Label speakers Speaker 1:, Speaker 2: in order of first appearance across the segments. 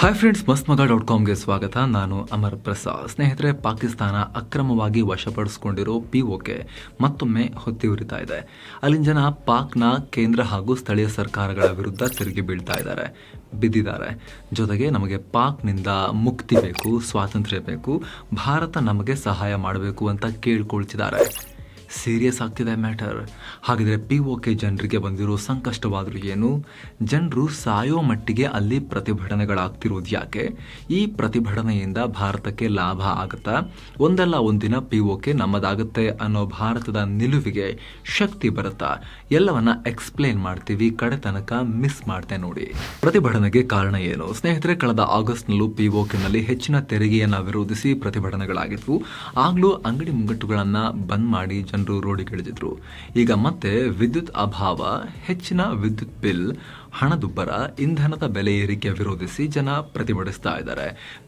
Speaker 1: Hi friends, mastmaga.comಗೆ ಸ್ವಾಗತ. ನಾನು ಅಮರ್ ಪ್ರಸಾದ್. ಸ್ನೇಹಿತರೆ, ಪಾಕಿಸ್ತಾನ ಅಕ್ರಮವಾಗಿ ವಶಪಡಿಸಿಕೊಂಡಿರೋ POK ಮತ್ತೊಮ್ಮೆ ಹೊತ್ತಿ ಉರಿತಾ ಇದೆ. ಅಲ್ಲಿನ ಜನ ಪಾಕ್ನ ಕೇಂದ್ರ ಹಾಗೂ ಸ್ಥಳೀಯ ಸರ್ಕಾರಗಳ ವಿರುದ್ಧ ತಿರುಗಿ ಬಿದ್ದಿದ್ದಾರೆ. ಜೊತೆಗೆ ನಮಗೆ ಪಾಕ್ನಿಂದ ಮುಕ್ತಿ ಬೇಕು, ಸ್ವಾತಂತ್ರ್ಯ ಬೇಕು, ಭಾರತ ನಮಗೆ ಸಹಾಯ ಮಾಡಬೇಕು ಅಂತ ಕೇಳ್ಕೊಳ್ತಿದ್ದಾರೆ. ಸೀರಿಯಸ್ ಆಗ್ತಿದೆ ಮ್ಯಾಟರ್. ಹಾಗಿದ್ರೆ POK ಜನರಿಗೆ ಬಂದಿರೋ ಸಂಕಷ್ಟವಾದರೂ ಏನು? ಜನರು ಸಾಯೋ ಮಟ್ಟಿಗೆ ಅಲ್ಲಿ ಪ್ರತಿಭಟನೆಗಳಾಗ್ತಿರೋದು ಯಾಕೆ? ಈ ಪ್ರತಿಭಟನೆಯಿಂದ ಭಾರತಕ್ಕೆ ಲಾಭ ಆಗುತ್ತಾ? ಒಂದಲ್ಲ ಒಂದಿನ POK ನಮ್ಮದಾಗುತ್ತೆ ಅನ್ನೋ ಭಾರತದ ನಿಲುವಿಗೆ ಶಕ್ತಿ ಬರುತ್ತಾ? ಎಲ್ಲವನ್ನ ಎಕ್ಸ್ಪ್ಲೇನ್ ಮಾಡ್ತೀವಿ. ಕಡೆ ತನಕ ಮಿಸ್ ಮಾಡ್ತೆ ನೋಡಿ. ಪ್ರತಿಭಟನೆಗೆ ಕಾರಣ ಏನು? ಸ್ನೇಹಿತರೆ, ಕಳೆದ ಆಗಸ್ಟ್ನಲ್ಲೂ POKನಲ್ಲಿ ಹೆಚ್ಚಿನ ತೆರಿಗೆಯನ್ನ ವಿರೋಧಿಸಿ ಪ್ರತಿಭಟನೆಗಳಾಗಿದ್ವು. ಆಗ್ಲೂ ಅಂಗಡಿ ಮುಂಗಟ್ಟುಗಳನ್ನ ಬಂದ್ ಮಾಡಿ ಜನರು ರೋಡಿಗಿಳಿದಿದ್ರು. ಈಗ ಮತ್ತೆ ವಿದ್ಯುತ್ ಅಭಾವ, ಹೆಚ್ಚಿನ ವಿದ್ಯುತ್ ಬಿಲ್, ಹಣದುಬ್ಬರ, ಇಂಧನದ ಬೆಲೆ ಏರಿಕೆ ವಿರೋಧಿಸಿ ಜನ ಪ್ರತಿಭಟಿಸ್ತಾ ಇದ್ದಾರೆ.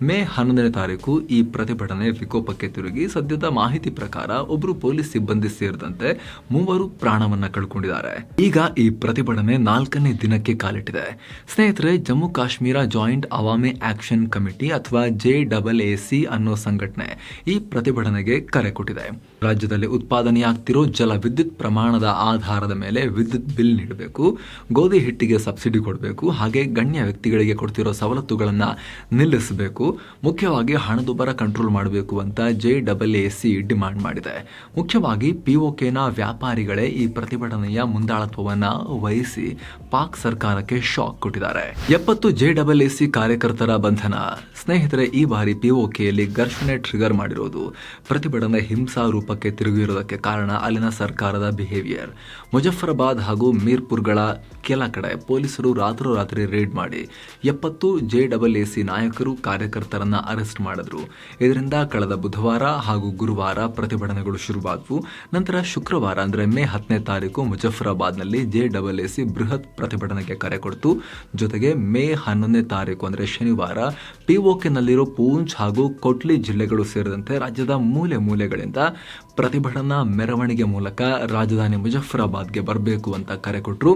Speaker 1: ಮೇ 11ನೇ ತಾರೀಕು ಈ ಪ್ರತಿಭಟನೆ ವಿಕೋಪಕ್ಕೆ ತಿರುಗಿ ಸದ್ಯದ ಮಾಹಿತಿ ಪ್ರಕಾರ ಒಬ್ಬರು ಪೊಲೀಸ್ ಸಿಬ್ಬಂದಿ ಸೇರಿದಂತೆ 3 ಪ್ರಾಣವನ್ನ ಕಳ್ಕೊಂಡಿದ್ದಾರೆ. ಈಗ ಈ ಪ್ರತಿಭಟನೆ 4ನೇ ದಿನಕ್ಕೆ ಕಾಲಿಟ್ಟಿದೆ. ಸ್ನೇಹಿತರೆ, Jammu Kashmir joint Awami action committee ಅಥವಾ JAAC ಅನ್ನೋ ಸಂಘಟನೆ ಈ ಪ್ರತಿಭಟನೆಗೆ ಕರೆ ಕೊಟ್ಟಿದೆ. ರಾಜ್ಯದಲ್ಲಿ ಉತ್ಪಾದನೆಯಾಗ್ತಿರೋ ಜಲ ವಿದ್ಯುತ್ ಪ್ರಮಾಣದ ಆಧಾರದ ಮೇಲೆ ವಿದ್ಯುತ್ ಬಿಲ್ ನೀಡಬೇಕು, ಗೋಧಿ ಹಿಟ್ಟಿಗೆ ಸಬ್ಸಿಡಿ ಕೊಡಬೇಕು, ಹಾಗೆ ಗಣ್ಯ ವ್ಯಕ್ತಿಗಳಿಗೆ ಕೊಡ್ತಿರೋ ಸವಲತ್ತುಗಳನ್ನು ನಿಲ್ಲಿಸಬೇಕು, ಮುಖ್ಯವಾಗಿ ಹಣದುಬ್ಬರ ಕಂಟ್ರೋಲ್ ಮಾಡಬೇಕು ಅಂತ JAAC ಡಿಮಾಂಡ್ ಮಾಡಿದೆ. ಮುಖ್ಯವಾಗಿ POKನ ವ್ಯಾಪಾರಿಗಳೇ ಈ ಪ್ರತಿಭಟನೆಯ ಮುಂದಾಳತ್ವವನ್ನು ವಹಿಸಿ ಪಾಕ್ ಸರ್ಕಾರಕ್ಕೆ ಶಾಕ್ ಕೊಟ್ಟಿದ್ದಾರೆ. 70 JAAC ಕಾರ್ಯಕರ್ತರ ಬಂಧನ. ಸ್ನೇಹಿತರೆ, ಈ ಬಾರಿ POKಯಲ್ಲಿ ಘರ್ಷಣೆ ಟ್ರಿಗರ್ ಮಾಡಿರೋದು ಪ್ರತಿಭಟನೆ ಹಿಂಸಾ ರೂಪಕ್ಕೆ ತಿರುಗಿರೋದಕ್ಕೆ ಕಾರಣ ಅಲ್ಲಿನ ಸರ್ಕಾರದ ಬಿಹೇವಿಯರ್. ಮುಜಫರಾಬಾದ್ ಹಾಗೂ ಮೀರ್ಪುರ್ಗಳ ಕೆಲ ಕಡೆ ಪೊಲೀಸರು ರಾತ್ರೋರಾತ್ರಿ ರೇಡ್ ಮಾಡಿ 70 JAAC ನಾಯಕರು ಕಾರ್ಯಕರ್ತರನ್ನ ಅರೆಸ್ಟ್ ಮಾಡಿದ್ರು. ಇದರಿಂದ ಕಳೆದ ಬುಧವಾರ ಹಾಗೂ ಗುರುವಾರ ಪ್ರತಿಭಟನೆಗಳು ಶುರುವಾದವು. ನಂತರ ಶುಕ್ರವಾರ ಅಂದ್ರೆ ಮೇ 10ನೇ ತಾರೀಕು ಮುಜಫರಾಬಾದ್ನಲ್ಲಿ JAAC ಬೃಹತ್ ಪ್ರತಿಭಟನೆಗೆ ಕರೆ ಕೊಡ್ತು. ಜೊತೆಗೆ ಮೇ 11ನೇ ತಾರೀಕು ಅಂದ್ರೆ ಶನಿವಾರ POKನಲ್ಲಿರೋ ಪೂಂಚ್ ಹಾಗೂ ಕೊಟ್ಲಿ ಜಿಲ್ಲೆಗಳು ಸೇರಿದಂತೆ ರಾಜ್ಯದ ಮೂಲೆ ಮೂಲೆಗಳಿಂದ ಪ್ರತಿಭಟನಾ ಮೆರವಣಿಗೆ ಮೂಲಕ ರಾಜಧಾನಿ ಮುಜಫರಾಬಾದ್ಗೆ ಬರಬೇಕು ಅಂತ ಕರೆ ಕೊಟ್ಟರು.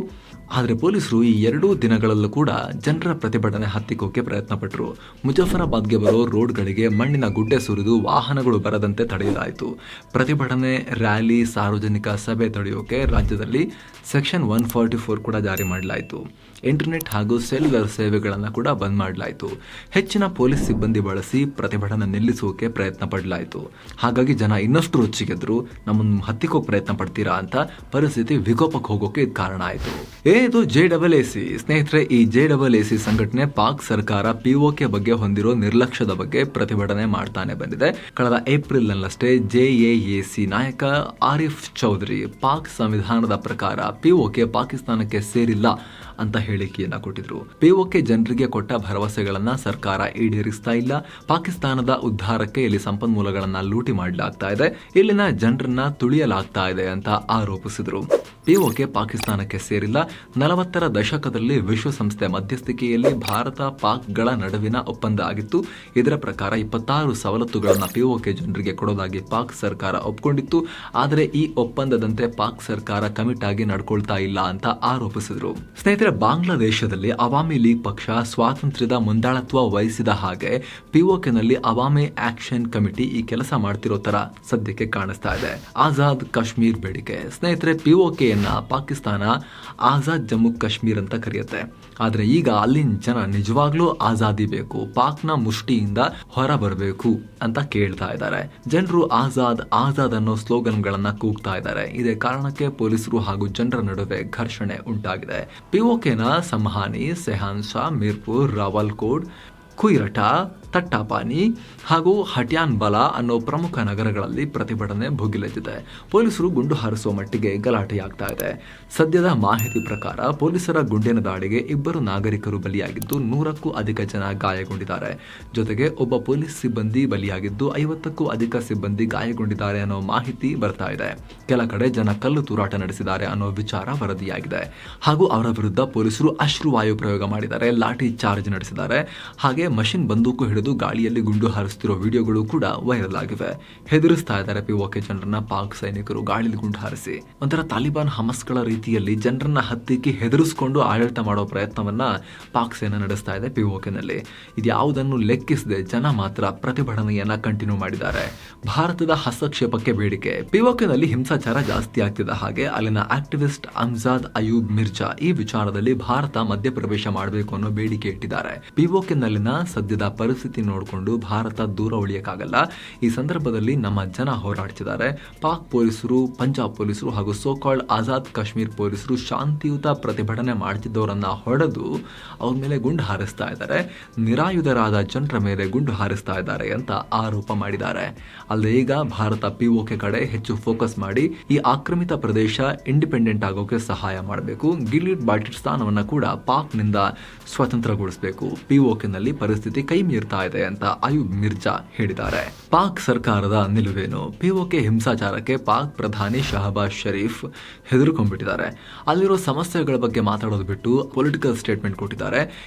Speaker 1: ಆದರೆ ಪೊಲೀಸರು ಈ 2 ದಿನಗಳಲ್ಲೂ ಕೂಡ ಜನರ ಪ್ರತಿಭಟನೆ ಹತ್ತಿಕ್ಕೋಕೆ ಪ್ರಯತ್ನ ಪಟ್ಟರು. ಮುಜಫರಾಬಾದ್ಗೆ ಬರೋ ರೋಡ್ಗಳಿಗೆ ಮಣ್ಣಿನ ಗುಡ್ಡೆ ಸುರಿದು ವಾಹನಗಳು ಬರದಂತೆ ತಡೆಯಲಾಯಿತು. ಪ್ರತಿಭಟನೆ, ರ್ಯಾಲಿ, ಸಾರ್ವಜನಿಕ ಸಭೆ ತಡೆಯೋಕೆ ರಾಜ್ಯದಲ್ಲಿ ಸೆಕ್ಷನ್ 144 ಕೂಡ ಜಾರಿ ಮಾಡಲಾಯಿತು. ಇಂಟರ್ನೆಟ್ ಹಾಗೂ ಸೆಲ್ಯುಲರ್ ಸೇವೆಗಳನ್ನು ಕೂಡ ಬಂದ್ ಮಾಡಲಾಯಿತು. ಹೆಚ್ಚಿನ ಪೊಲೀಸ್ ಸಿಬ್ಬಂದಿ ಬಳಸಿ ಪ್ರತಿಭಟನೆ ನಿಲ್ಲಿಸೋಕೆ ಪ್ರಯತ್ನ ಪಡಲಾಯಿತು. ಹಾಗಾಗಿ ಜನ ಇನ್ನಷ್ಟು ರುಚಿಗೆದ್ರು. ನಮ್ಮನ್ನು ಹತ್ತಿಕ್ಕೋಕೆ ಪ್ರಯತ್ನ ಪಡ್ತೀರಾ ಅಂತ ಪರಿಸ್ಥಿತಿ ವಿಕೋಪಕ್ಕೆ ಹೋಗೋಕೆ ಇದು ಕಾರಣ ಆಯಿತು. ಏನಿದು JAAC? ಸ್ನೇಹಿತರೆ, ಈ JAAC ಸಂಘಟನೆ ಪಾಕ್ ಸರ್ಕಾರ POK ಬಗ್ಗೆ ಹೊಂದಿರೋ ನಿರ್ಲಕ್ಷ್ಯದ ಬಗ್ಗೆ ಪ್ರತಿಭಟನೆ ಮಾಡ್ತಾನೆ ಬಂದಿದೆ. ಕಳೆದ ಏಪ್ರಿಲ್ನಲ್ಲಷ್ಟೇ JAAC ನಾಯಕ ಆರಿಫ್ ಚೌಧರಿ ಪಾಕ್ ಸಂವಿಧಾನದ ಪ್ರಕಾರ POK ಪಾಕಿಸ್ತಾನಕ್ಕೆ ಸೇರಿಲ್ಲ ಅಂತ ಹೇಳಿಕೆಯನ್ನ ಕೊಟ್ಟಿದ್ರು. POK ಜನರಿಗೆ ಕೊಟ್ಟ ಭರವಸೆಗಳನ್ನ ಸರ್ಕಾರ ಈಡೇರಿಸ್ತಾ ಇಲ್ಲ, ಪಾಕಿಸ್ತಾನದ ಉದ್ಧಾರಕ್ಕೆ ಇಲ್ಲಿ ಸಂಪನ್ಮೂಲಗಳನ್ನ ಲೂಟಿ ಮಾಡಲಾಗ್ತಾ ಇದೆ, ಇಲ್ಲಿನ ಜನರನ್ನ ತುಳಿಯಲಾಗ್ತಾ ಇದೆ ಅಂತ ಆರೋಪಿಸಿದ್ರು. POK ಪಾಕಿಸ್ತಾನಕ್ಕೆ ಸೇರಿಲ್ಲ. 40ರ ದಶಕದಲ್ಲಿ ವಿಶ್ವಸಂಸ್ಥೆ ಮಧ್ಯಸ್ಥಿಕೆಯಲ್ಲಿ ಭಾರತ ಪಾಕ್ಗಳ ನಡುವಿನ ಒಪ್ಪಂದ ಆಗಿತ್ತು. ಇದರ ಪ್ರಕಾರ 26 ಸವಲತ್ತುಗಳನ್ನು POK ಜನರಿಗೆ ಕೊಡೋದಾಗಿ ಪಾಕ್ ಸರ್ಕಾರ ಒಪ್ಕೊಂಡಿತ್ತು. ಆದರೆ ಈ ಒಪ್ಪಂದದಂತೆ ಪಾಕ್ ಸರ್ಕಾರ ಕಮಿಟ್ ಆಗಿ ನಡ್ಕೊಳ್ತಾ ಇಲ್ಲ ಅಂತ ಆರೋಪಿಸಿದ್ರು. ಸ್ನೇಹಿತರೆ, ಬಾಂಗ್ಲಾದೇಶದಲ್ಲಿ ಅವಾಮಿ ಲೀಗ್ ಪಕ್ಷ ಸ್ವಾತಂತ್ರ್ಯದ ಮುಂದಾಳತ್ವ ವಹಿಸಿದ ಹಾಗೆ POKನಲ್ಲಿ ಅವಾಮಿ ಆಕ್ಷನ್ ಕಮಿಟಿ ಈ ಕೆಲಸ ಮಾಡ್ತಿರೋ ತರ ಸದ್ಯಕ್ಕೆ ಕಾಣಿಸ್ತಾ ಇದೆ. ಆಜಾದ್ ಕಾಶ್ಮೀರ್ ಬೇಡಿಕೆ. ಸ್ನೇಹಿತರೆ, POKಯನ್ನ ಪಾಕಿಸ್ತಾನ ಆಜಾದ್ ಜಮ್ಮು ಕಾಶ್ಮೀರ್ ಅಂತ ಕರೆಯುತ್ತೆ. ಆದ್ರೆ ಈಗ ಅಲ್ಲಿನ ಜನ ನಿಜವಾಗ್ಲೂ ಆಜಾದಿ ಬೇಕು, ಪಾಕ್ನ ಮುಷ್ಟಿಯಿಂದ ಹೊರ ಬರಬೇಕು ಅಂತ ಕೇಳ್ತಾ ಇದ್ದಾರೆ. ಜನರು ಆಜಾದ್ ಆಜಾದ್ ಅನ್ನೋ ಸ್ಲೋಗನ್ಗಳನ್ನ ಕೂಗ್ತಾ ಇದ್ದಾರೆ. ಇದೇ ಕಾರಣಕ್ಕೆ ಪೊಲೀಸರು ಹಾಗೂ ಜನರ ನಡುವೆ ಘರ್ಷಣೆ ಉಂಟಾಗಿದೆ. POKನ ಸಮಹಾನಿ, ಸೆಹಾನ್ಶಾ, ಮೀರ್ಪುರ್, ರಾವಲ್ಕೋಟ್, ಕುಯ್ರಟಾ, ತಟ್ಟಾಪಾನಿ ಹಾಗೂ ಹಟ್ಯಾನ್ ಬಲಾ ಅನ್ನೋ ಪ್ರಮುಖ ನಗರಗಳಲ್ಲಿ ಪ್ರತಿಭಟನೆ ಭುಗಿಲೆದ್ದಿದೆ. ಪೊಲೀಸರು ಗುಂಡು ಹಾರಿಸುವ ಮಟ್ಟಿಗೆ ಗಲಾಟೆಯಾಗ್ತಾ ಇದೆ. ಸದ್ಯದ ಮಾಹಿತಿ ಪ್ರಕಾರ ಪೊಲೀಸರ ಗುಂಡಿನ ದಾಳಿಗೆ 2 ನಾಗರಿಕರು ಬಲಿಯಾಗಿದ್ದು 100ಕ್ಕೂ ಅಧಿಕ ಜನ ಗಾಯಗೊಂಡಿದ್ದಾರೆ. ಜೊತೆಗೆ ಒಬ್ಬ ಪೊಲೀಸ್ ಸಿಬ್ಬಂದಿ ಬಲಿಯಾಗಿದ್ದು 50ಕ್ಕೂ ಅಧಿಕ ಸಿಬ್ಬಂದಿ ಗಾಯಗೊಂಡಿದ್ದಾರೆ ಅನ್ನೋ ಮಾಹಿತಿ ಬರ್ತಾ ಇದೆ. ಕೆಲ ಕಡೆ ಜನ ಕಲ್ಲು ತೂರಾಟ ನಡೆಸಿದ್ದಾರೆ ಅನ್ನೋ ವಿಚಾರ ವರದಿಯಾಗಿದೆ. ಹಾಗೂ ಅವರ ವಿರುದ್ಧ ಪೊಲೀಸರು ಅಶ್ರುವಾಯು ಪ್ರಯೋಗ ಮಾಡಿದ್ದಾರೆ, ಲಾಠಿ ಚಾರ್ಜ್ ನಡೆಸಿದ್ದಾರೆ, ಹಾಗೆ ಮಷಿನ್ ಬಂದೂಕು ಹಿಡಿದು ಗಾಳಿಯಲ್ಲಿ ಗುಂಡು ಹಾರಿಸ್ತಿರೋ ವಿಡಿಯೋಗಳು ಕೂಡ ವೈರಲ್ ಆಗಿವೆ. ಹೆದರಿಸ್ತಾ ಇದ್ದಾರೆ ಪಿಒಕೆ ಜನರನ್ನ ಪಾಕ್ ಸೈನಿಕರು ಗಾಳಿಯಲ್ಲಿ ಗುಂಡು ಹಾರಿಸಿ. ಒಂಥರ ತಾಲಿಬಾನ್ ಹಮಸ್ಗಳ ರೀತಿಯಲ್ಲಿ ಜನರನ್ನ ಹತ್ತಿಕ್ಕಿ ಹೆದರಿಸಿಕೊಂಡು ಆಡಳಿತ ಮಾಡೋ ಪ್ರಯತ್ನವನ್ನ ಪಾಕ್ ಸೇನೆ ನಡೆಸ್ತಾ ಇದೆ ಪಿಒಕೆನಲ್ಲಿ. ಇದ್ಯಾವುದನ್ನು ಲೆಕ್ಕಿಸದೆ ಜನ ಮಾತ್ರ ಪ್ರತಿಭಟನೆಯನ್ನ ಕಂಟಿನ್ಯೂ ಮಾಡಿದ್ದಾರೆ. ಭಾರತದ ಹಸ್ತಕ್ಷೇಪಕ್ಕೆ ಬೇಡಿಕೆ. ಪಿಒಕೆನಲ್ಲಿ ಹಿಂಸಾಚಾರ ಜಾಸ್ತಿ ಆಗ್ತಿದ್ದ ಹಾಗೆ ಅಲ್ಲಿನ ಆಕ್ಟಿವಿಸ್ಟ್ ಅಮ್ಜಾದ್ ಅಯೂಬ್ ಮಿರ್ಜಾ ಈ ವಿಚಾರದಲ್ಲಿ ಭಾರತ ಮಧ್ಯಪ್ರವೇಶ ಮಾಡಬೇಕು ಅನ್ನೋ ಬೇಡಿಕೆ ಇಟ್ಟಿದ್ದಾರೆ. ಪಿಒಕೆನಲ್ಲಿನ ಸದ್ಯದ ಪರಿಸ್ಥಿತಿ ನೋಡಿಕೊಂಡು ಭಾರತ ದೂರ ಉಳಿಯಕ್ಕಾಗಲ್ಲ. ಈ ಸಂದರ್ಭದಲ್ಲಿ ನಮ್ಮ ಜನ ಹೋರಾಡ್ತಿದ್ದಾರೆ. ಪಾಕ್ ಪೊಲೀಸರು, ಪಂಜಾಬ್ ಪೊಲೀಸರು ಹಾಗೂ ಸೋಕಾಲ್ಡ್ ಆಜಾದ್ ಕಾಶ್ಮೀರ್ ಪೊಲೀಸರು ಶಾಂತಿಯುತ ಪ್ರತಿಭಟನೆ ಮಾಡ್ತಿದ್ದವರನ್ನ ಹೊಡೆದು ಅವ್ರ ಮೇಲೆ ಗುಂಡು ಹಾರಿಸ್ತಾ ಇದ್ದಾರೆ. ನಿರಾಯುಧರಾದ ಜನರ ಮೇಲೆ ಗುಂಡು ಹಾರಿಸ್ತಾ ಇದ್ದಾರೆ ಅಂತ ಆರೋಪ ಮಾಡಿದ್ದಾರೆ. ಅಲ್ಲದೆ ಈಗ ಭಾರತ ಪಿಒಕೆ ಕಡೆ ಹೆಚ್ಚು ಫೋಕಸ್ ಮಾಡಿ ಈ ಆಕ್ರಮಿತ ಪ್ರದೇಶ ಇಂಡಿಪೆಂಡೆಂಟ್ ಆಗೋಕೆ ಸಹಾಯ ಮಾಡಬೇಕು. ಗಿಲ್ಗಿಟ್ ಬಾಲ್ಟಿಸ್ತಾನವನ್ನ ಕೂಡ ಪಾಕ್ನಿಂದ ಸ್ವತಂತ್ರಗೊಳಿಸಬೇಕು. ಪಿಒಕೆನಲ್ಲಿ ಪರಿಸ್ಥಿತಿ ಕೈ ಮೀರ್ತಾ ಇದೆ ಅಂತ ಅಯೂಬ್ ಮಿರ್ಜಾ ಹೇಳಿದ್ದಾರೆ. ಪಾಕ್ ಸರ್ಕಾರದ ನಿಲುವೇನು? ಪಿಒಕೆ ಹಿಂಸಾಚಾರಕ್ಕೆ ಪಾಕ್ ಪ್ರಧಾನಿ ಶಹಬಾಜ್ ಶರೀಫ್ ಹೆದರ್ಕೊಂಡ್ಬಿಟ್ಟಿದ್ದಾರೆ. ಅಲ್ಲಿರೋ ಸಮಸ್ಯೆಗಳ ಬಗ್ಗೆ ಮಾತಾಡೋದು ಬಿಟ್ಟು ಪೊಲಿಟಿಕಲ್ ಸ್ಟೇಟ್ಮೆಂಟ್ ಕೊಟ್ಟಿದ್ದಾರೆ.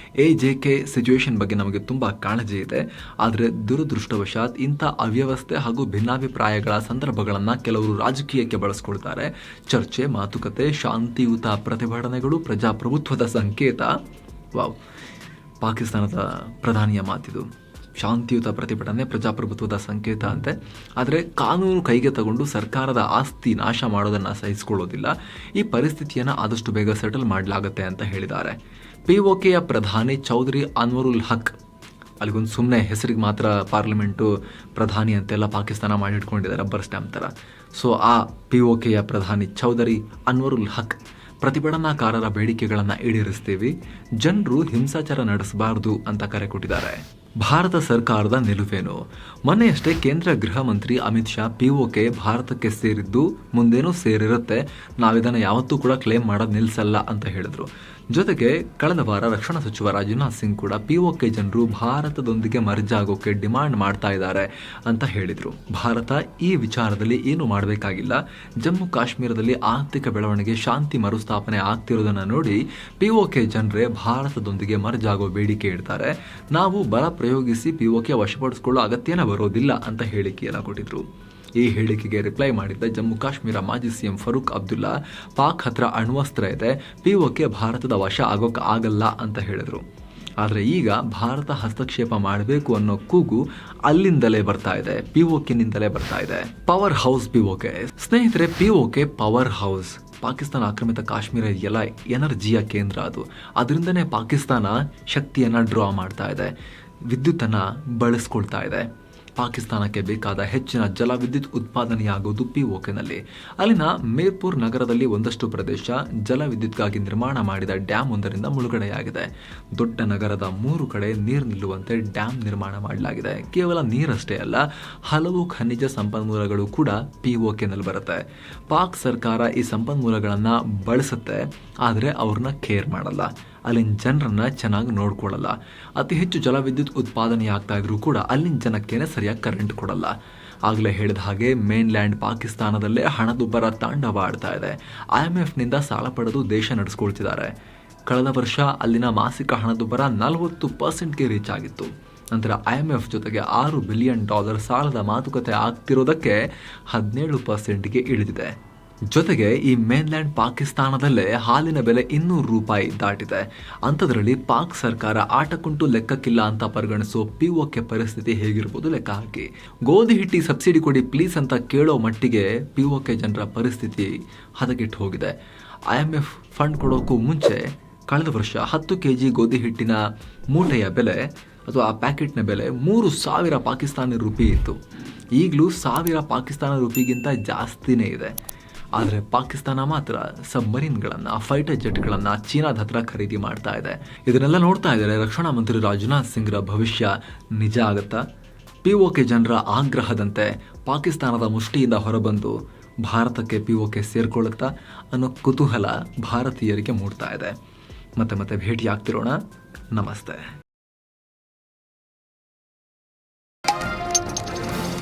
Speaker 1: ಎಜೆಕೆ ಸಿಚುವೇಶನ್ ಬಗ್ಗೆ ನಮಗೆ ತುಂಬಾ ಕಾಳಜಿ ಇದೆ, ಆದರೆ ದುರದೃಷ್ಟವಶಾತ್ ಇಂಥ ಅವ್ಯವಸ್ಥೆ ಹಾಗೂ ಭಿನ್ನಾಭಿಪ್ರಾಯಗಳ ಸಂದರ್ಭಗಳನ್ನ ಕೆಲವರು ರಾಜಕೀಯಕ್ಕೆ ಬಳಸ್ಕೊಳ್ತಾರೆ. ಚರ್ಚೆ, ಮಾತುಕತೆ, ಶಾಂತಿಯುತ ಪ್ರತಿಭಟನೆಗಳು ಪ್ರಜಾಪ್ರಭುತ್ವದ ಸಂಕೇತ. ವಾವ್, ಪಾಕಿಸ್ತಾನದ ಪ್ರಧಾನಿಯ ಮಾತಿದು. ಶಾಂತಿಯುತ ಪ್ರತಿಭಟನೆ ಪ್ರಜಾಪ್ರಭುತ್ವದ ಸಂಕೇತ ಅಂತೆ. ಆದರೆ ಕಾನೂನು ಕೈಗೆ ತಗೊಂಡು ಸರ್ಕಾರದ ಆಸ್ತಿ ನಾಶ ಮಾಡೋದನ್ನು ಸಹಿಸಿಕೊಳ್ಳೋದಿಲ್ಲ. ಈ ಪರಿಸ್ಥಿತಿಯನ್ನು ಆದಷ್ಟು ಬೇಗ ಸೆಟಲ್ ಮಾಡಲಾಗುತ್ತೆ ಅಂತ ಹೇಳಿದ್ದಾರೆ. ಪಿಒಕೆಯ ಪ್ರಧಾನಿ ಚೌಧರಿ ಅನ್ವರುಲ್ ಹಕ್, ಅಲ್ಲಿಗೊಂದು ಸುಮ್ಮನೆ ಹೆಸರಿಗೆ ಮಾತ್ರ ಪಾರ್ಲಿಮೆಂಟು ಪ್ರಧಾನಿ ಅಂತೆಲ್ಲ ಪಾಕಿಸ್ತಾನ ಮಾಡಿಟ್ಕೊಂಡಿದ್ದಾರೆ, ರಬ್ಬರ್ ಸ್ಟ್ಯಾಂಪ್ ಥರ. ಸೊ ಆ ಪಿಒಕೆಯ ಪ್ರಧಾನಿ ಚೌಧರಿ ಅನ್ವರುಲ್ ಹಕ್ ಪ್ರತಿಭಟನಾಕಾರರ ಬೇಡಿಕೆಗಳನ್ನು ಈಡೇರಿಸ್ತೀವಿ, ಜನರು ಹಿಂಸಾಚಾರ ನಡೆಸಬಾರದು ಅಂತ ಕರೆ ಕೊಟ್ಟಿದ್ದಾರೆ. ಭಾರತ ಸರ್ಕಾರದ ನಿಲುವೇನು? ಮೊನ್ನೆಯಷ್ಟೇ ಕೇಂದ್ರ ಗೃಹ ಮಂತ್ರಿ ಅಮಿತ್ ಶಾ ಪಿಒಕೆ ಭಾರತಕ್ಕೆ ಸೇರಿದ್ದು, ಮುಂದೇನೂ ಸೇರಿರುತ್ತೆ, ನಾವಿದನ್ನು ಯಾವತ್ತೂ ಕೂಡ ಕ್ಲೇಮ್ ಮಾಡೋದು ನಿಲ್ಲಿಸಲ್ಲ ಅಂತ ಹೇಳಿದ್ರು. ಜೊತೆಗೆ ಕಳೆದ ವಾರ ರಕ್ಷಣಾ ಸಚಿವ ರಾಜನಾಥ್ ಸಿಂಗ್ ಕೂಡ ಪಿಒಕೆ ಜನರು ಭಾರತದೊಂದಿಗೆ ಮರ್ಜ್ ಆಗೋಕೆ ಡಿಮಾಂಡ್ ಮಾಡ್ತಾ ಇದ್ದಾರೆ ಅಂತ ಹೇಳಿದರು. ಭಾರತ ಈ ವಿಚಾರದಲ್ಲಿ ಏನು ಮಾಡಬೇಕಾಗಿಲ್ಲ. ಜಮ್ಮು ಕಾಶ್ಮೀರದಲ್ಲಿ ಆರ್ಥಿಕ ಬೆಳವಣಿಗೆ, ಶಾಂತಿ ಮರುಸ್ಥಾಪನೆ ಆಗ್ತಿರೋದನ್ನು ನೋಡಿ ಪಿಒಕೆ ಜನರೇ ಭಾರತದೊಂದಿಗೆ ಮರ್ಜ್ ಆಗೋ ಬೇಡಿಕೆ ಇಡ್ತಾರೆ. ನಾವು ಬಲ ಪ್ರಯೋಗಿಸಿ ಪಿಒಕೆ ವಶಪಡಿಸಿಕೊಳ್ಳೋ ಅಗತ್ಯನೇ ಬರೋದಿಲ್ಲ ಅಂತ ಹೇಳಿಕೆಯನ್ನು ಕೊಟ್ಟಿದ್ರು. ಈ ಹೇಳಿಕೆಗೆ ರಿಪ್ಲೈ ಮಾಡಿದ್ದ ಜಮ್ಮು ಕಾಶ್ಮೀರ ಮಾಜಿ ಸಿಎಂ ಫರೂಕ್ ಅಬ್ದುಲ್ಲಾ, ಪಾಕ್ ಹತ್ರ ಅಣ್ವಸ್ತ್ರ ಇದೆ, ಪಿಒಕೆ ಭಾರತದ ವಶ ಆಗೋಕೆ ಆಗಲ್ಲ ಅಂತ ಹೇಳಿದ್ರು. ಆದರೆ ಈಗ ಭಾರತ ಹಸ್ತಕ್ಷೇಪ ಮಾಡಬೇಕು ಅನ್ನೋ ಕೂಗು ಅಲ್ಲಿಂದಲೇ ಬರ್ತಾ ಇದೆ, ಪಿಒಕೆನಿಂದಲೇ ಬರ್ತಾ ಇದೆ. Power house PoK. ಸ್ನೇಹಿತರೆ, ಪಿಒಕೆ ಪವರ್ ಹೌಸ್. ಪಾಕಿಸ್ತಾನ ಆಕ್ರಮಿತ ಕಾಶ್ಮೀರ ಎಲ್ಲ ಎನರ್ಜಿಯ ಕೇಂದ್ರ ಅದು. ಅದರಿಂದನೇ ಪಾಕಿಸ್ತಾನ ಶಕ್ತಿಯನ್ನು ಡ್ರಾ ಮಾಡ್ತಾ ಇದೆ, ವಿದ್ಯುತ್ತನ್ನು ಬಳಸ್ಕೊಳ್ತಾ ಇದೆ. ಪಾಕಿಸ್ತಾನಕ್ಕೆ ಬೇಕಾದ ಹೆಚ್ಚಿನ ಜಲವಿದ್ಯುತ್ ಉತ್ಪಾದನೆಯಾಗುವುದು ಪಿಒಕೆನಲ್ಲಿ. ಅಲ್ಲಿನ ಮೇರ್ಪುರ್ ನಗರದಲ್ಲಿ ಒಂದಷ್ಟು ಪ್ರದೇಶ ಜಲವಿದ್ಯುತ್ಗಾಗಿ ನಿರ್ಮಾಣ ಮಾಡಿದ ಡ್ಯಾಮ್ ಒಂದರಿಂದ ಮುಳುಗಡೆಯಾಗಿದೆ. ದೊಡ್ಡ ನಗರದ 3 ಕಡೆ ನೀರು ನಿಲ್ಲುವಂತೆ ಡ್ಯಾಮ್ ನಿರ್ಮಾಣ ಮಾಡಲಾಗಿದೆ. ಕೇವಲ ನೀರಷ್ಟೇ ಅಲ್ಲ, ಹಲವು ಖನಿಜ ಸಂಪನ್ಮೂಲಗಳು ಕೂಡ ಪಿಒಕೆನಲ್ಲಿ ಬರುತ್ತೆ. ಪಾಕ್ ಸರ್ಕಾರ ಈ ಸಂಪನ್ಮೂಲಗಳನ್ನು ಬಳಸುತ್ತೆ, ಆದರೆ ಅವ್ರನ್ನ ಕೇರ್ ಮಾಡಲ್ಲ, ಅಲ್ಲಿನ ಜನರನ್ನ ಚೆನ್ನಾಗಿ ನೋಡ್ಕೊಳ್ಳಲ್ಲ. ಅತಿ ಹೆಚ್ಚು ಜಲವಿದ್ಯುತ್ ಉತ್ಪಾದನೆ ಆಗ್ತಾ ಇದ್ರೂ ಕೂಡ ಅಲ್ಲಿನ ಜನಕ್ಕೇನೆ ಸರಿಯಾಗಿ ಕರೆಂಟ್ ಕೊಡಲ್ಲ. ಆಗಲೇ ಹೇಳಿದ ಹಾಗೆ ಮೇನ್ಲ್ಯಾಂಡ್ ಪಾಕಿಸ್ತಾನದಲ್ಲೇ ಹಣದುಬ್ಬರ ತಾಂಡವ ಆಡ್ತಾ ಇದೆ. IMFನಿಂದ ಸಾಲ ಪಡೆದು ದೇಶ ನಡೆಸ್ಕೊಳ್ತಿದ್ದಾರೆ. ಕಳೆದ ವರ್ಷ ಅಲ್ಲಿನ ಮಾಸಿಕ ಹಣದುಬ್ಬರ 40%ಗೆ ರೀಚ್ ಆಗಿತ್ತು. ನಂತರ IMF ಜೊತೆಗೆ $6 ಬಿಲಿಯನ್ ಸಾಲದ ಮಾತುಕತೆ ಆಗ್ತಿರೋದಕ್ಕೆ 17%ಗೆ ಇಳಿದಿದೆ. ಜೊತೆಗೆ ಈ ಮೇನ್ಲ್ಯಾಂಡ್ ಪಾಕಿಸ್ತಾನದಲ್ಲೇ ಹಾಲಿನ ಬೆಲೆ $200 ದಾಟಿದೆ. ಅಂಥದ್ರಲ್ಲಿ ಪಾಕ್ ಸರ್ಕಾರ ಆಟಕ್ಕುಂಟು ಲೆಕ್ಕಕ್ಕಿಲ್ಲ ಅಂತ ಪರಿಗಣಿಸೋ ಪಿಒಕೆ ಪರಿಸ್ಥಿತಿ ಹೇಗಿರ್ಬೋದು ಲೆಕ್ಕ ಹಾಕಿ. ಗೋಧಿ ಹಿಟ್ಟಿಗೆ ಸಬ್ಸಿಡಿ ಕೊಡಿ ಪ್ಲೀಸ್ ಅಂತ ಕೇಳೋ ಮಟ್ಟಿಗೆ ಪಿಒಕೆ ಜನರ ಪರಿಸ್ಥಿತಿ ಹದಗೆಟ್ಟು ಹೋಗಿದೆ. IMF ಫಂಡ್ ಕೊಡೋಕ್ಕೂ ಮುಂಚೆ ಕಳೆದ ವರ್ಷ 10 kg ಗೋಧಿ ಹಿಟ್ಟಿನ ಮೂಟೆಯ ಬೆಲೆ ಅಥವಾ ಆ ಪ್ಯಾಕೆಟ್ನ ಬೆಲೆ 3,000 ಪಾಕಿಸ್ತಾನಿ ರೂಪಿ ಇತ್ತು. ಈಗಲೂ 1,000 ಪಾಕಿಸ್ತಾನ ರೂಪಿಗಿಂತ ಜಾಸ್ತಿನೇ ಇದೆ. ಆದರೆ ಪಾಕಿಸ್ತಾನ ಮಾತ್ರ ಸಬ್ಮರೀನ್ಗಳನ್ನು, ಫೈಟರ್ ಜೆಟ್ಗಳನ್ನು ಚೀನಾದ ಹತ್ರ ಖರೀದಿ ಮಾಡ್ತಾ ಇದೆ. ಇದನ್ನೆಲ್ಲ ನೋಡ್ತಾ ಇದ್ದಾರೆ ರಕ್ಷಣಾ ಮಂತ್ರಿ ರಾಜನಾಥ್ ಸಿಂಗ್ರ ಭವಿಷ್ಯ ನಿಜ ಆಗುತ್ತಾ? ಪಿಒಕೆ ಜನರ ಆಗ್ರಹದಂತೆ ಪಾಕಿಸ್ತಾನದ ಮುಷ್ಟಿಯಿಂದ ಹೊರಬಂದು ಭಾರತಕ್ಕೆ ಪಿಒಕೆ ಸೇರ್ಕೊಳ್ಳುತ್ತಾ ಅನ್ನೋ ಕುತೂಹಲ ಭಾರತೀಯರಿಗೆ ಮೂಡ್ತಾ ಇದೆ. ಮತ್ತೆ ಭೇಟಿ ಆಗ್ತಿರೋಣ. ನಮಸ್ತೆ.